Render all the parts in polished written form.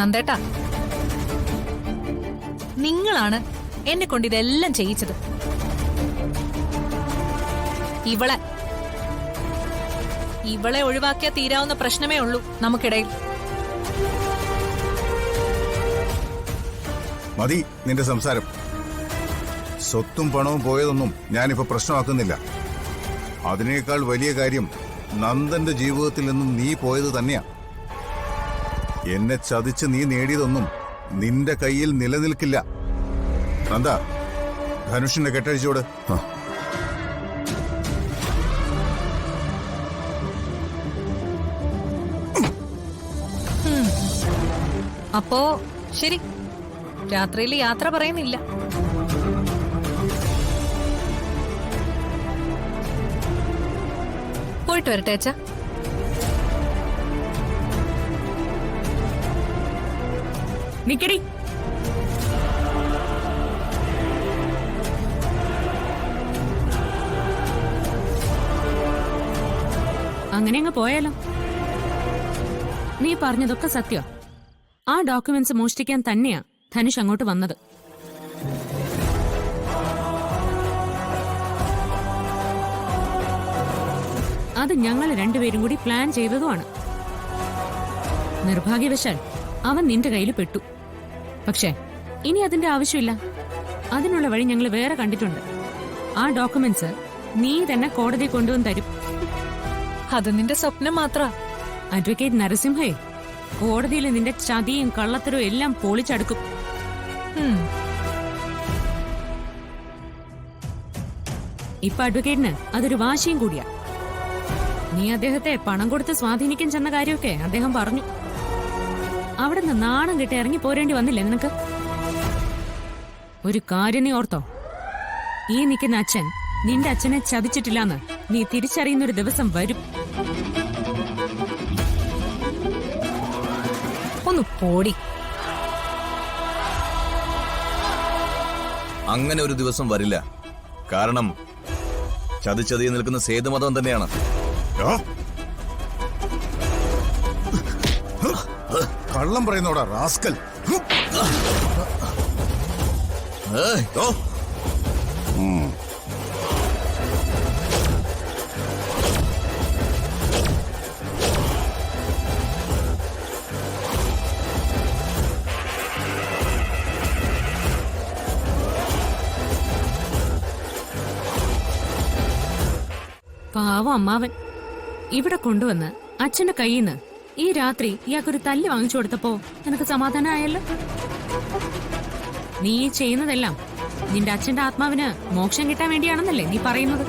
നന്ദേട്ടാ, നിങ്ങളാണ് എന്നെ കൊണ്ട് ഇതെല്ലാം ചെയ്യിച്ചത്. ഇവളെ ഒഴിവാക്കിയാൽ തീരാവുന്ന പ്രശ്നമേ ഉള്ളൂ നമുക്കിടയിൽ. മതി നിന്റെ സംസാരം. സ്വത്തും പണവും പോയതൊന്നും ഞാനിപ്പോ പ്രശ്നമാക്കുന്നില്ല. അതിനേക്കാൾ വലിയ കാര്യം നന്ദന്റെ ജീവിതത്തിൽ നിന്നും നീ പോയത് തന്നെയാ. എന്നെ ചതിച്ച് നീ നേടിയതൊന്നും നിന്റെ കയ്യിൽ നിലനിൽക്കില്ല. നന്ദ, ധനുഷിന്റെ കെട്ടഴിച്ചോട്. അപ്പോ ശരി, രാത്രിയിൽ യാത്ര പറയുന്നില്ല. പോയിട്ട് വരട്ടെ അച്ഛാ. നിക്കടി. അങ്ങനെ അങ്ങ് പോയാലോ? നീ പറഞ്ഞതൊക്കെ സത്യം. ആ ഡോക്യുമെന്റ്സ് മോഷ്ടിക്കാൻ തന്നെയാ ധനുഷ് അങ്ങോട്ട് വന്നത്. അത് ഞങ്ങൾ രണ്ടുപേരും കൂടി പ്ലാൻ ചെയ്തതുമാണ്. നിർഭാഗ്യവശാൽ അവൻ നിന്റെ കയ്യിൽ പെട്ടു. പക്ഷേ ഇനി അതിന്റെ ആവശ്യമില്ല. അതിനുള്ള വഴി ഞങ്ങൾ വേറെ കണ്ടിട്ടുണ്ട്. ആ ഡോക്യുമെന്റ്സ് നീ തന്നെ കോടതി കൊണ്ടുവന്ന് തരും. അത് നിന്റെ സ്വപ്നം മാത്ര. അഡ്വക്കേറ്റ് നരസിംഹയെ കോടതിയിൽ നിന്റെ ചതിയും കള്ളത്തരവും എല്ലാം പൊളിച്ചടുക്കും. ഇപ്പൊ അഡ്വക്കേറ്റിന് അതൊരു വാശിയും കൂടിയാ. നീ അദ്ദേഹത്തെ പണം കൊടുത്ത് സ്വാധീനിക്കാൻ ചെന്ന കാര്യമൊക്കെ അദ്ദേഹം പറഞ്ഞു. അവിടെ നിന്ന് നാണം കെട്ടി ഇറങ്ങി പോരേണ്ടി വന്നില്ലേ നിനക്ക്? ഒരു കാര്യം നീ ഓർത്തോ, ഈ നിൽക്കുന്ന അച്ഛൻ നിന്റെ അച്ഛനെ ചതിച്ചിട്ടില്ലാന്ന് നീ തിരിച്ചറിയുന്നൊരു ദിവസം വരും. ഒന്ന് പോടി. അങ്ങനെ ഒരു ദിവസം വരില്ല. കാരണം ചതിച്ചതിൽ നിൽക്കുന്ന സേതുമതം തന്നെയാണ്. കള്ളം പറയുന്നോടാ റാസ്കൽ. പാവം അമ്മാവൻ ഇവിടെ കൊണ്ടുവന്ന് അച്ഛന്റെ കയ്യിന്ന് ഈ രാത്രി ഇയാൾക്കൊരു തല്ല് വാങ്ങിച്ചു കൊടുത്തപ്പോ നിനക്ക് സമാധാനമായല്ലോ. നീ ചെയ്യുന്നതെല്ലാം നിന്റെ അച്ഛന്റെ ആത്മാവിന് മോക്ഷം കിട്ടാൻ വേണ്ടിയാണെന്നല്ലേ നീ പറയുന്നത്?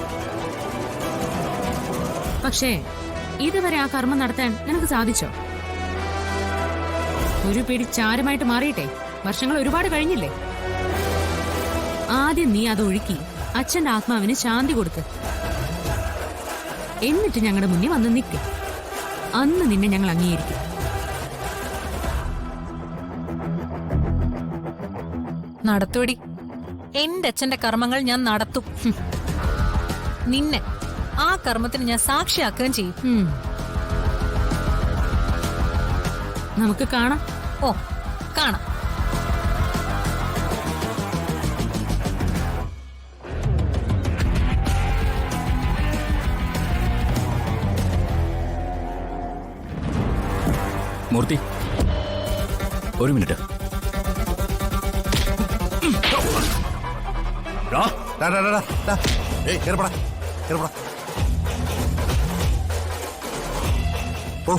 പക്ഷേ ഇതുവരെ ആ കർമ്മം നടത്താൻ നിനക്ക് സാധിച്ചോ? ഒരു പിടി ചാരമായിട്ട് മാറിയിട്ടെ വർഷങ്ങൾ ഒരുപാട് കഴിഞ്ഞില്ലേ? ആദ്യം നീ അത് ഒഴുക്കി അച്ഛന്റെ ആത്മാവിന് ശാന്തി കൊടുക്ക്. എന്നിട്ട് ഞങ്ങളുടെ മുന്നിൽ വന്ന് നിൽക്ക്. അന്ന് നിന്നെ ഞങ്ങൾ അംഗീകരിക്കും. നടത്തൂടി. എന്റെ അച്ഛന്റെ കർമ്മങ്ങൾ ഞാൻ നടത്തും. നിന്നെ ആ കർമ്മത്തിന് ഞാൻ സാക്ഷിയാക്കുകയും ചെയ്യും. നമുക്ക് കാണാം. ഓ, കാണാം. മൂർത്തി, ഒരു മിനിറ്റ്. പോ.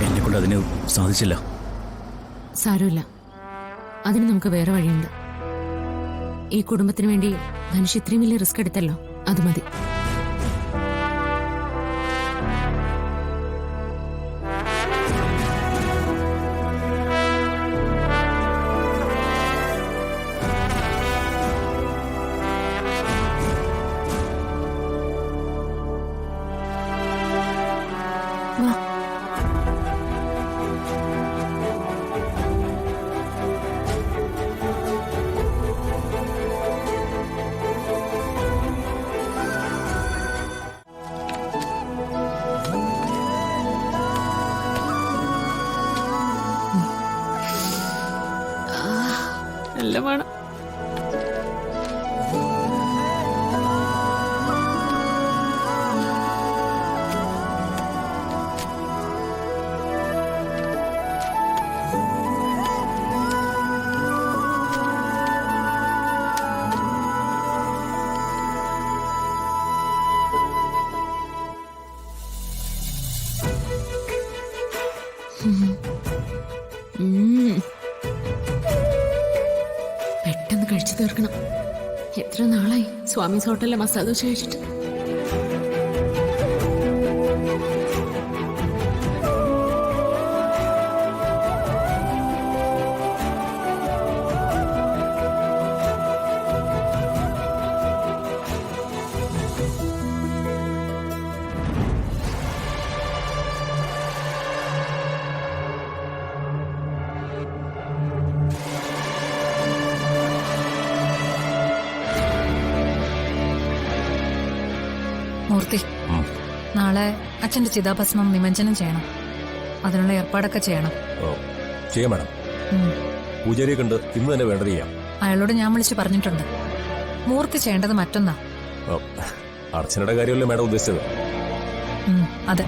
എന്നെക്കൊണ്ട് അതിന് സാധിച്ചില്ല. സാരമില്ല, അതിന് നമുക്ക് വേറെ വഴിയുണ്ട്. ഈ കുടുംബത്തിന് വേണ്ടി ധനുഷ് ഇത്രയും വലിയ റിസ്ക് എടുത്തല്ലോ, അത് മതി. വാ. തീർക്കണം. എത്ര നാളായി സ്വാമീസ് ഹോട്ടലിലെ മസാല ദോശ കഴിച്ചിട്ട്. മൂർത്തി, നാളെ അച്ഛന്റെ ചിതാഭസ്മം നിമഞ്ജനം ചെയ്യണം. അതിനുള്ള ഏർപ്പാടൊക്കെ ചെയ്യണം. ചെയ്യാം മാഡം. പൂജാരിയെ കണ്ട് ഇന്ന് തന്നെ വേണ്ടത് ചെയ്യാം. അയാളോട് ഞാൻ വിളിച്ച് പറഞ്ഞിട്ടുണ്ട്. മൂർത്തി ചെയ്യേണ്ടത് മറ്റൊന്നാ. അർച്ചനയുടെ കാര്യമല്ലേ മാഡം ഉദ്ദേശിച്ചത്? അതെ.